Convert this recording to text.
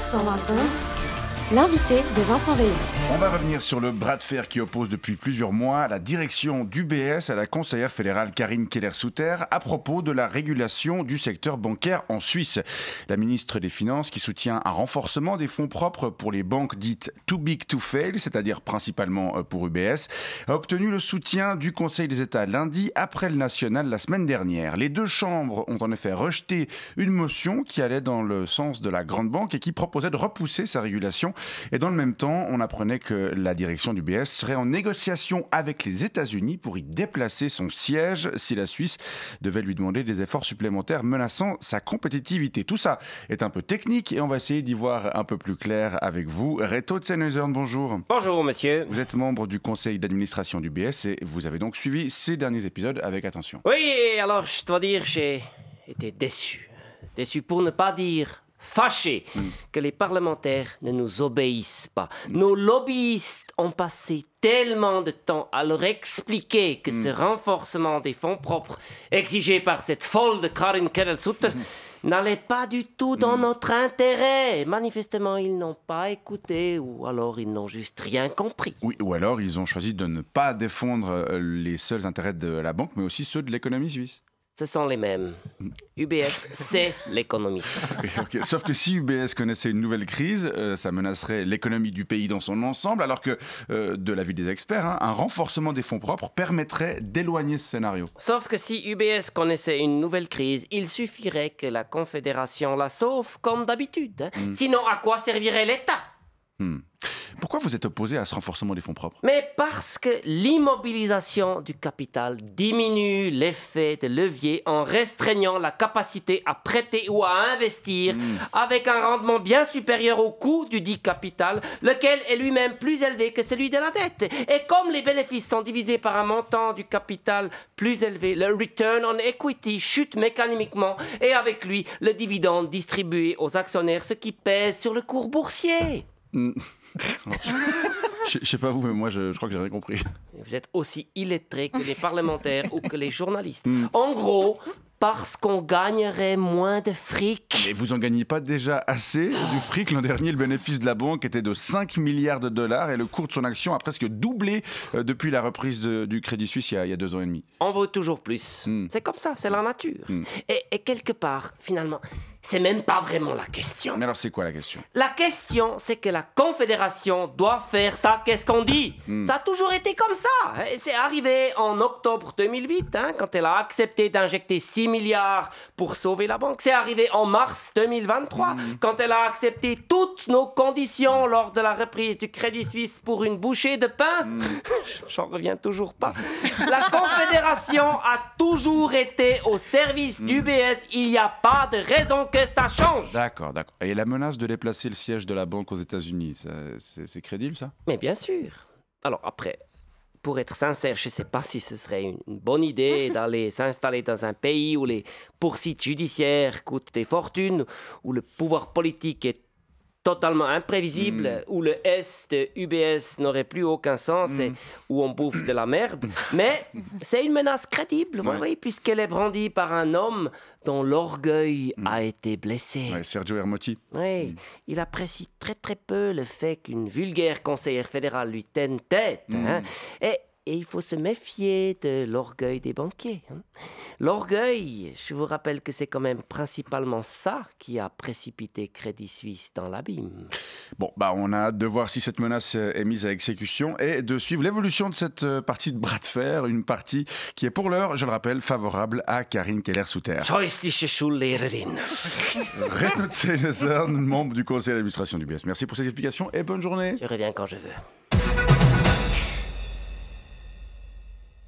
120 l'invité de Vincent Veillon. On va revenir sur le bras de fer qui oppose depuis plusieurs mois la direction d'UBS à la conseillère fédérale Karine Keller-Sutter à propos de la régulation du secteur bancaire en Suisse. La ministre des Finances, qui soutient un renforcement des fonds propres pour les banques dites too big to fail, c'est-à-dire principalement pour UBS, a obtenu le soutien du Conseil des États lundi après le national la semaine dernière. Les deux chambres ont en effet rejeté une motion qui allait dans le sens de la grande banque et qui proposait de repousser sa régulation. Et dans le même temps, on apprenait que la direction d'UBS serait en négociation avec les États-Unis pour y déplacer son siège si la Suisse devait lui demander des efforts supplémentaires menaçant sa compétitivité. Tout ça est un peu technique et on va essayer d'y voir un peu plus clair avec vous. Reto Tsenhuizern, bonjour. Bonjour monsieur. Vous êtes membre du conseil d'administration d'UBS et vous avez donc suivi ces derniers épisodes avec attention. Oui, alors je dois dire, j'ai été déçu. Déçu pour ne pas dire fâché que les parlementaires ne nous obéissent pas. Nos lobbyistes ont passé tellement de temps à leur expliquer que ce renforcement des fonds propres exigé par cette folle de Karine Keller-Sutter n'allait pas du tout dans notre intérêt. Manifestement, ils n'ont pas écouté ou alors ils n'ont juste rien compris. Oui, ou alors ils ont choisi de ne pas défendre les seuls intérêts de la banque, mais aussi ceux de l'économie suisse. Ce sont les mêmes. UBS, c'est l'économie. Okay. Sauf que si UBS connaissait une nouvelle crise, ça menacerait l'économie du pays dans son ensemble, alors que, de l'avis des experts, un renforcement des fonds propres permettrait d'éloigner ce scénario. Sauf que si UBS connaissait une nouvelle crise, il suffirait que la Confédération la sauve comme d'habitude. Sinon, à quoi servirait l'État ? Pourquoi vous êtes opposé à ce renforcement des fonds propres ? Mais parce que l'immobilisation du capital diminue l'effet de levier en restreignant la capacité à prêter ou à investir avec un rendement bien supérieur au coût du dit capital, lequel est lui-même plus élevé que celui de la dette. Et comme les bénéfices sont divisés par un montant du capital plus élevé, le return on equity chute mécaniquement et avec lui le dividende distribué aux actionnaires, ce qui pèse sur le cours boursier. Je sais pas vous, mais moi je crois que j'ai rien compris. Vous êtes aussi illettrés que les parlementaires ou que les journalistes. En gros, parce qu'on gagnerait moins de fric. Mais vous en gagnez pas déjà assez du fric? L'an dernier, le bénéfice de la banque était de 5 milliards de dollars et le cours de son action a presque doublé depuis la reprise du Crédit Suisse il y a 2 ans et demi. On veut toujours plus. C'est comme ça, c'est la nature. Et quelque part, finalement, c'est même pas vraiment la question. Mais alors c'est quoi la question? La question, c'est que la Confédération doit faire ça, qu'est-ce qu'on dit? Ça a toujours été comme ça. Et c'est arrivé en octobre 2008, quand elle a accepté d'injecter 6 milliards pour sauver la banque. C'est arrivé en mars 2023, quand elle a accepté toutes nos conditions lors de la reprise du Crédit Suisse pour une bouchée de pain. J'en reviens toujours pas. La Confédération a toujours été au service d'UBS. Il n'y a pas de raison que ça change. D'accord. Et la menace de déplacer le siège de la banque aux États-Unis, c'est crédible ça? Mais bien sûr. Alors après, pour être sincère, je ne sais pas si ce serait une bonne idée d'aller s'installer dans un pays où les poursuites judiciaires coûtent des fortunes, où le pouvoir politique est totalement imprévisible, où le S de UBS n'aurait plus aucun sens et où on bouffe de la merde. Mais c'est une menace crédible, oui, puisqu'elle est brandie par un homme dont l'orgueil a été blessé. Ouais, Sergio Ermotti. Oui, il apprécie très très peu le fait qu'une vulgaire conseillère fédérale lui tienne tête. Et il faut se méfier de l'orgueil des banquiers. L'orgueil, je vous rappelle que c'est quand même principalement ça qui a précipité Crédit Suisse dans l'abîme. Bon, on a hâte de voir si cette menace est mise à exécution et de suivre l'évolution de cette partie de bras de fer, une partie qui est pour l'heure, je le rappelle, favorable à Karine Keller-Sutter. Scheußliche Schullehrerin. Reto Tsenhuizern, membre du conseil d'administration d'UBS. Merci pour cette explication et bonne journée. Je reviens quand je veux.